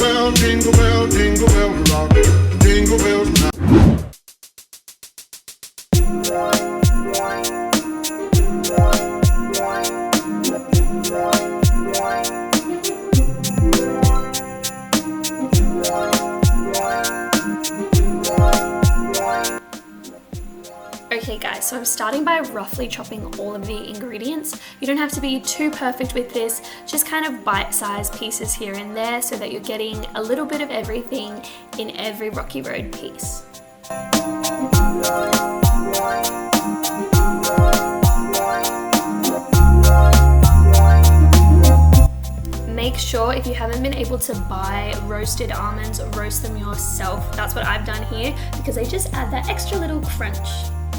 jingle bell rock. Jingle bells now. Okay guys, so I'm starting by roughly chopping all of the ingredients. You don't have to be too perfect with this, just kind of bite-sized pieces here and there so that you're getting a little bit of everything in every Rocky Road piece. Make sure if you haven't been able to buy roasted almonds, roast them yourself. That's what I've done here because they just add that extra little crunch.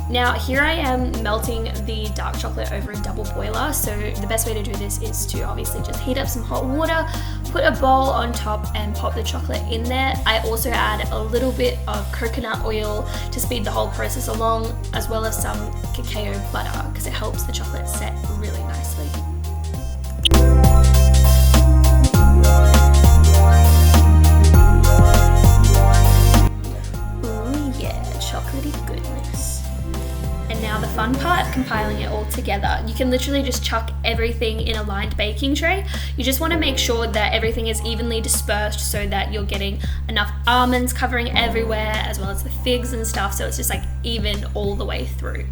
Now here I am melting the dark chocolate over a double boiler, so the best way to do this is to obviously just heat up some hot water, put a bowl on top and pop the chocolate in there. I also add a little bit of coconut oil to speed the whole process along, as well as some cacao butter because it helps the chocolate set really nicely. Ooh yeah, chocolatey goodness. And now the fun part, compiling it all together. You can literally just chuck everything in a lined baking tray. You just want to make sure that everything is evenly dispersed so that you're getting enough almonds covering everywhere, as well as the figs and stuff, so it's just like even all the way through.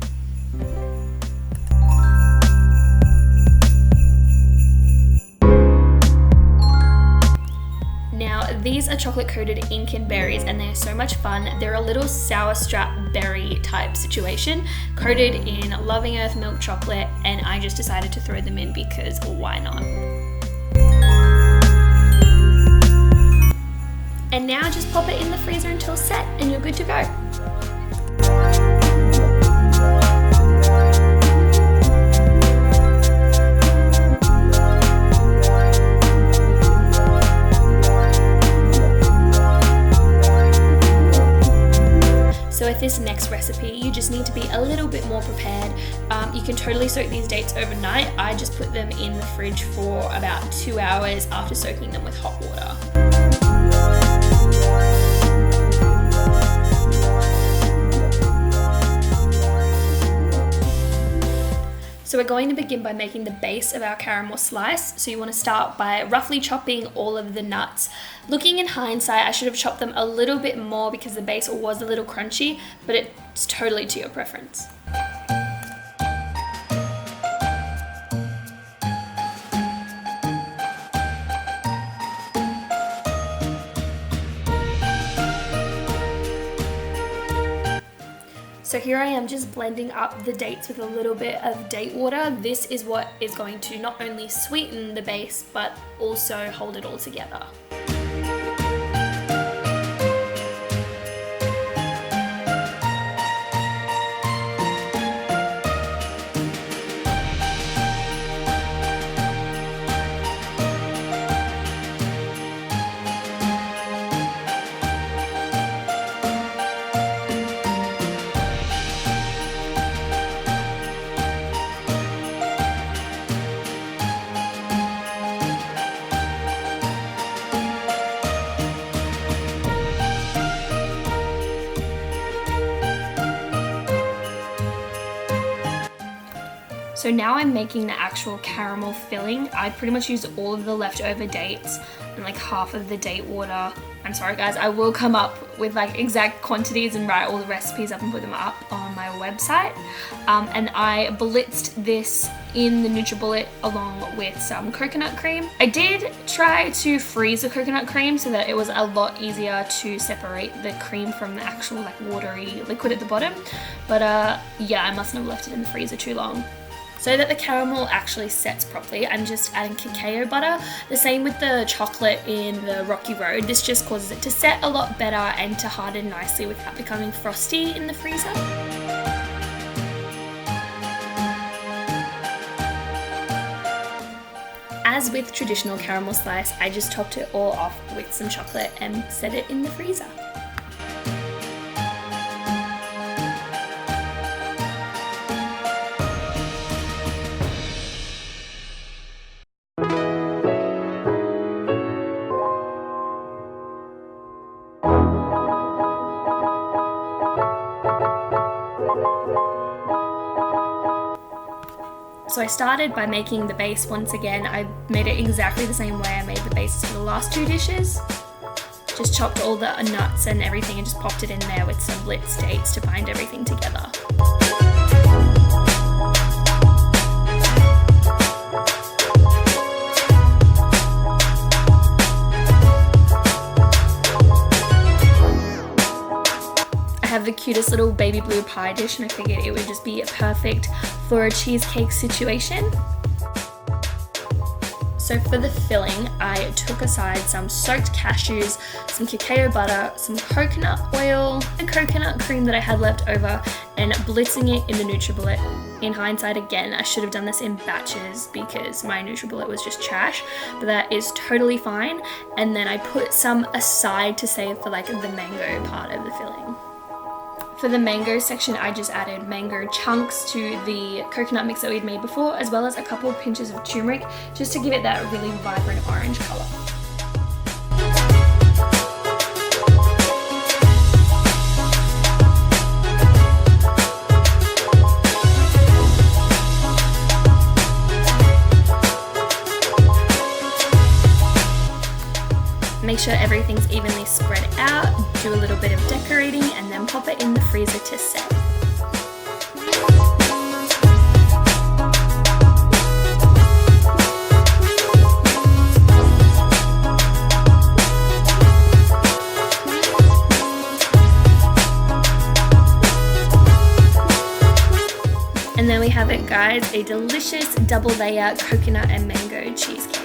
These are chocolate coated Incan berries and they're so much fun. They're a little sour strap berry type situation, coated in loving earth milk chocolate, and I just decided to throw them in because why not? And now just pop it in the freezer until set and you're good to go. So with this next recipe, you just need to be a little bit more prepared. You can totally soak these dates overnight. I just put them in the fridge for about 2 hours after soaking them with hot water. So we're going to begin by making the base of our caramel slice. So you want to start by roughly chopping all of the nuts. Looking in hindsight, I should have chopped them a little bit more because the base was a little crunchy, but it's totally to your preference. So here I am just blending up the dates with a little bit of date water. This is what is going to not only sweeten the base, but also hold it all together. So now I'm making the actual caramel filling. I pretty much used all of the leftover dates and like half of the date water. I'm sorry guys, I will come up with like exact quantities and write all the recipes up and put them up on my website. And I blitzed this in the NutriBullet along with some coconut cream. I did try to freeze the coconut cream so that it was a lot easier to separate the cream from the actual like watery liquid at the bottom. But yeah, I mustn't have left it in the freezer too long. So that the caramel actually sets properly, I'm just adding cacao butter. The same with the chocolate in the Rocky Road. This just causes it to set a lot better and to harden nicely without becoming frosty in the freezer. As with traditional caramel slice, I just topped it all off with some chocolate and set it in the freezer. So I started by making the base once again. I made it exactly the same way I made the bases for the last 2 dishes. Just chopped all the nuts and everything and just popped it in there with some blitz dates to bind everything together. I have the cutest little baby blue pie dish, and I figured it would just be perfect for a cheesecake situation. So for the filling, I took aside some soaked cashews, some cacao butter, some coconut oil, and coconut cream that I had left over, and blitzing it in the NutriBullet. In hindsight, again, I should have done this in batches because my NutriBullet was just trash, but that is totally fine. And then I put some aside to save for like the mango part of the filling. For the mango section, I just added mango chunks to the coconut mix that we'd made before, as well as a couple of pinches of turmeric, just to give it that really vibrant orange color. Make sure everything's evenly spread out, do a little bit of decorating, and then pop it in the freezer to set. And there we have it, guys, a delicious double layer coconut and mango cheesecake.